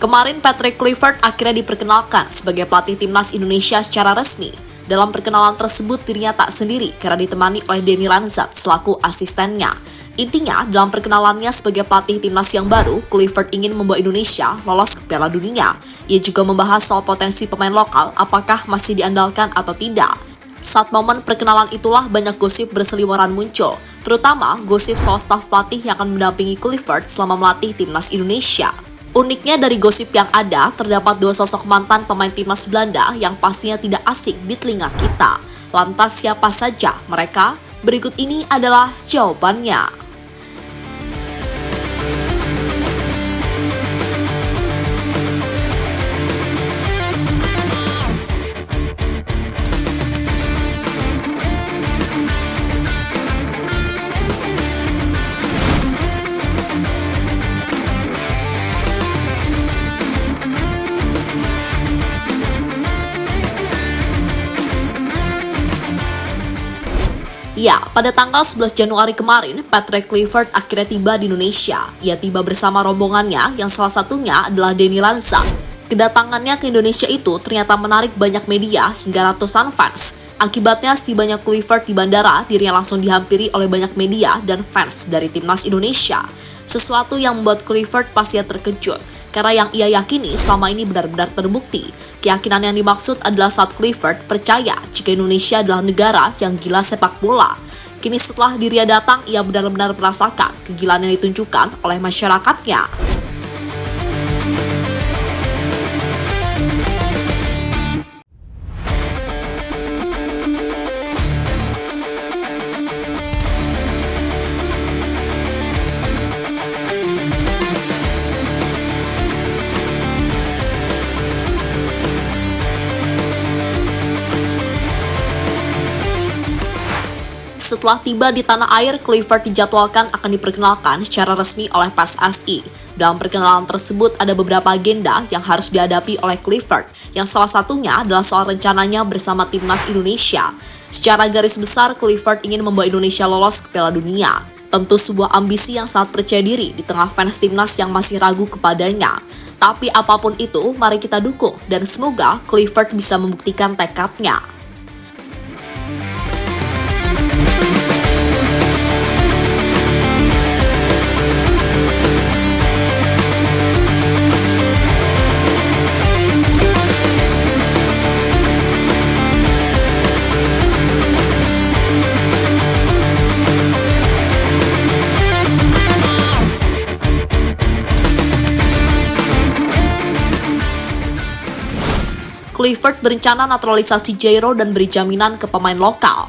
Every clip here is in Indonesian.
Kemarin Patrick Kluivert akhirnya diperkenalkan sebagai pelatih timnas Indonesia secara resmi. Dalam perkenalan tersebut dirinya tak sendiri karena ditemani oleh Denny Ranzat selaku asistennya. Intinya, dalam perkenalannya sebagai pelatih timnas yang baru, Kluivert ingin membawa Indonesia lolos ke Piala Dunia. Ia juga membahas soal potensi pemain lokal, apakah masih diandalkan atau tidak. Saat momen perkenalan itulah banyak gosip berseliweran muncul, terutama gosip soal staf pelatih yang akan mendampingi Kluivert selama melatih timnas Indonesia. Uniknya dari gosip yang ada, terdapat dua sosok mantan pemain timnas Belanda yang pastinya tidak asing di telinga kita. Lantas siapa saja mereka? Berikut ini adalah jawabannya. Ya, pada tanggal 11 Januari kemarin, Patrick Kluivert akhirnya tiba di Indonesia. Ia tiba bersama rombongannya yang salah satunya adalah Denny Ranzat. Kedatangannya ke Indonesia itu ternyata menarik banyak media hingga ratusan fans. Akibatnya setibanya Kluivert di bandara, dirinya langsung dihampiri oleh banyak media dan fans dari timnas Indonesia. Sesuatu yang membuat Kluivert pastinya terkejut, karena yang ia yakini selama ini benar-benar terbukti. Keyakinan yang dimaksud adalah saat Kluivert percaya jika Indonesia adalah negara yang gila sepak bola. Kini setelah dirinya datang, ia benar-benar merasakan kegilaan yang ditunjukkan oleh masyarakatnya. Setelah tiba di tanah air, Kluivert dijadwalkan akan diperkenalkan secara resmi oleh PSSI. Dalam perkenalan tersebut ada beberapa agenda yang harus dihadapi oleh Kluivert, yang salah satunya adalah soal rencananya bersama timnas Indonesia. Secara garis besar, Kluivert ingin membawa Indonesia lolos ke Piala Dunia. Tentu sebuah ambisi yang sangat percaya diri di tengah fans timnas yang masih ragu kepadanya. Tapi apapun itu, mari kita dukung dan semoga Kluivert bisa membuktikan tekadnya. Kluivert berencana naturalisasi Jairo dan beri jaminan ke pemain lokal.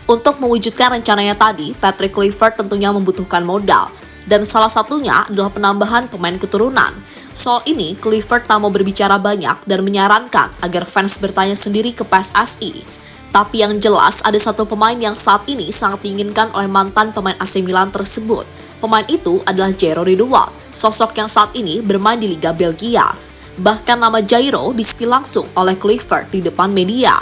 Untuk mewujudkan rencananya tadi, Patrick Kluivert tentunya membutuhkan modal, dan salah satunya adalah penambahan pemain keturunan. Soal ini, Kluivert tak mau berbicara banyak dan menyarankan agar fans bertanya sendiri ke PSSI. Tapi yang jelas ada satu pemain yang saat ini sangat diinginkan oleh mantan pemain AC Milan tersebut. Pemain itu adalah Jairo Ridwan, sosok yang saat ini bermain di Liga Belgia. Bahkan nama Jairo di-spill langsung oleh Kluivert di depan media.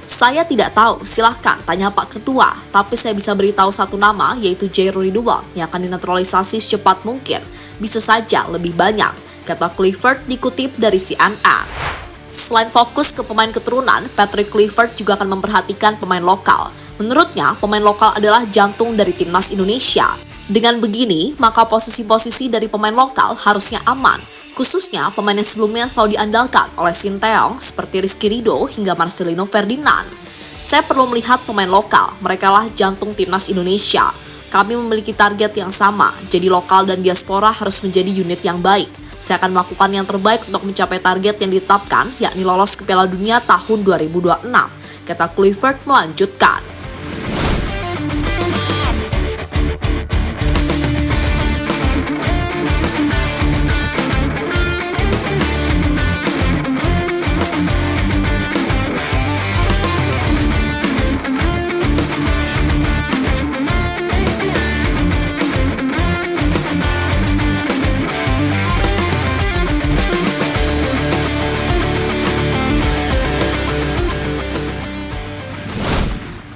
Saya tidak tahu, silahkan tanya Pak Ketua, tapi saya bisa beritahu satu nama yaitu Jairo Ridwan yang akan dinaturalisasi secepat mungkin. Bisa saja lebih banyak, kata Kluivert dikutip dari CNN. Selain fokus ke pemain keturunan, Patrick Kluivert juga akan memperhatikan pemain lokal. Menurutnya, pemain lokal adalah jantung dari timnas Indonesia. Dengan begini, maka posisi-posisi dari pemain lokal harusnya aman. Khususnya pemain yang sebelumnya selalu diandalkan oleh Sinteyong seperti Rizky Ridho hingga Marcelino Ferdinand. Saya perlu melihat pemain lokal, merekalah jantung timnas Indonesia. Kami memiliki target yang sama, jadi lokal dan diaspora harus menjadi unit yang baik. Saya akan melakukan yang terbaik untuk mencapai target yang ditetapkan, yakni lolos ke Piala Dunia tahun 2026, kata Kluivert melanjutkan.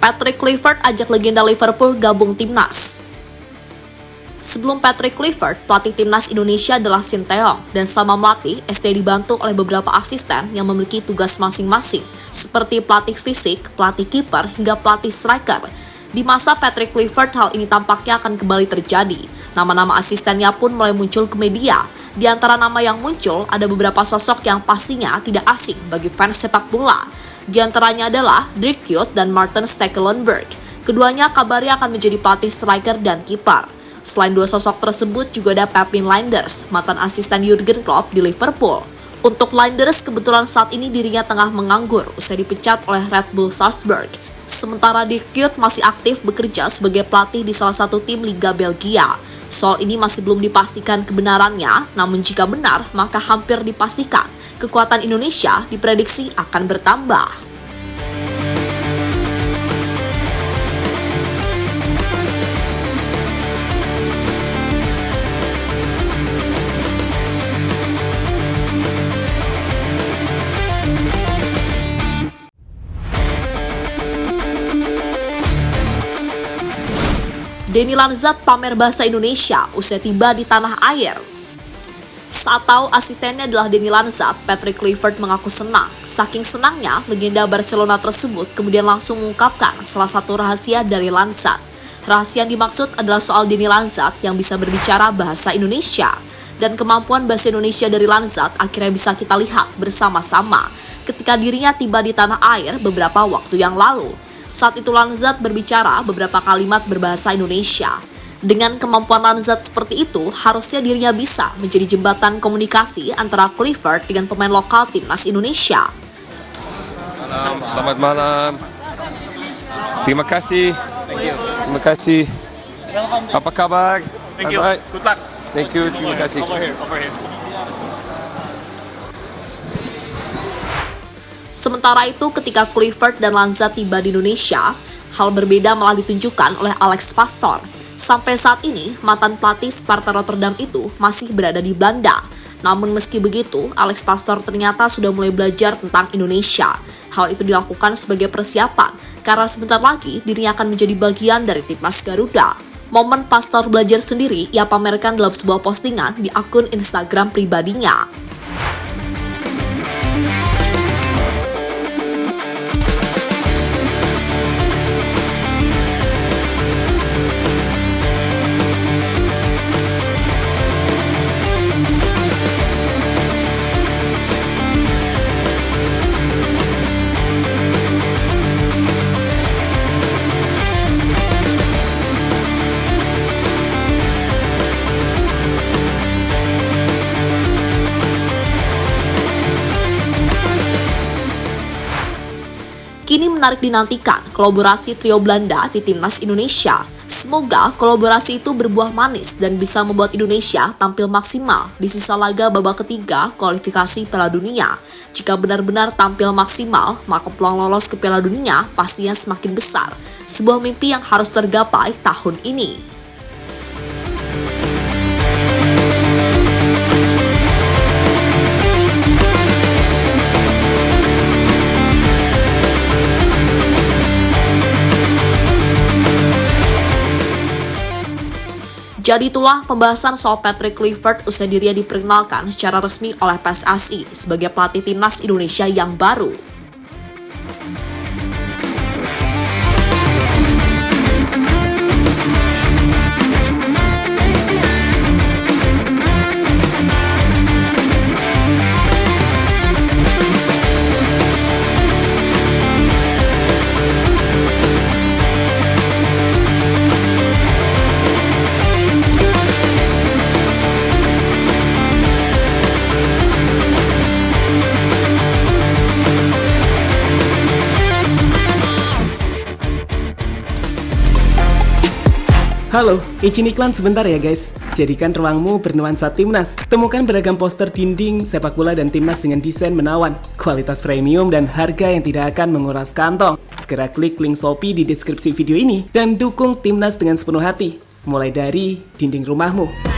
Patrick Kluivert ajak legenda Liverpool gabung timnas. Sebelum Patrick Kluivert, pelatih timnas Indonesia adalah Sinteyong, dan selama melatih, ST dibantu oleh beberapa asisten yang memiliki tugas masing-masing, seperti pelatih fisik, pelatih kiper, hingga pelatih striker. Di masa Patrick Kluivert, hal ini tampaknya akan kembali terjadi. Nama-nama asistennya pun mulai muncul ke media. Di antara nama yang muncul, ada beberapa sosok yang pastinya tidak asing bagi fans sepak bola. Di antaranya adalah Dirk Kuyt dan Maarten Stekelenburg. Keduanya kabarnya akan menjadi pelatih striker dan kiper. Selain dua sosok tersebut, juga ada Pepijn Lijnders, mantan asisten Jurgen Klopp di Liverpool. Untuk Lijnders, kebetulan saat ini dirinya tengah menganggur usai dipecat oleh Red Bull Salzburg. Sementara Dirk Kuyt masih aktif bekerja sebagai pelatih di salah satu tim Liga Belgia. Soal ini masih belum dipastikan kebenarannya, namun jika benar, maka hampir dipastikan kekuatan Indonesia diprediksi akan bertambah. Denny Lanzat pamer bahasa Indonesia usai tiba di tanah air. Saat tahu asistennya adalah Denny Lanzat, Patrick Kluivert mengaku senang. Saking senangnya, legenda Barcelona tersebut kemudian langsung mengungkapkan salah satu rahasia dari Lanzat. Rahasia yang dimaksud adalah soal Denny Lanzat yang bisa berbicara bahasa Indonesia. Dan kemampuan bahasa Indonesia dari Lanzat akhirnya bisa kita lihat bersama-sama ketika dirinya tiba di tanah air beberapa waktu yang lalu. Saat itu Lanzat berbicara beberapa kalimat berbahasa Indonesia. Dengan kemampuan Lanzat seperti itu, harusnya dirinya bisa menjadi jembatan komunikasi antara Kluivert dengan pemain lokal timnas Indonesia. Selamat malam. Terima kasih. Terima kasih. Apa kabar? Thank you. Good luck. Thank you. Terima kasih. Sementara itu, ketika Kluivert dan Lanzat tiba di Indonesia, hal berbeda malah ditunjukkan oleh Alex Pastoor. Sampai saat ini, mantan pelatih Sparta Rotterdam itu masih berada di Belanda. Namun meski begitu, Alex Pastoor ternyata sudah mulai belajar tentang Indonesia. Hal itu dilakukan sebagai persiapan, karena sebentar lagi dirinya akan menjadi bagian dari timnas Garuda. Momen Pastoor belajar sendiri ia pamerkan dalam sebuah postingan di akun Instagram pribadinya. Kini menarik dinantikan kolaborasi trio Belanda di timnas Indonesia. Semoga kolaborasi itu berbuah manis dan bisa membuat Indonesia tampil maksimal di sisa laga babak ketiga kualifikasi Piala Dunia. Jika benar-benar tampil maksimal, maka peluang lolos ke Piala Dunia pastinya semakin besar. Sebuah mimpi yang harus tergapai tahun ini. Jadi itulah pembahasan soal Patrick Kluivert usai dirinya diperkenalkan secara resmi oleh PSSI sebagai pelatih timnas Indonesia yang baru. Halo, izin iklan sebentar ya guys. Jadikan ruangmu bernuansa timnas. Temukan beragam poster dinding, sepak bola dan timnas dengan desain menawan, kualitas premium dan harga yang tidak akan menguras kantong. Segera klik link Shopee di deskripsi video ini dan dukung timnas dengan sepenuh hati. Mulai dari dinding rumahmu.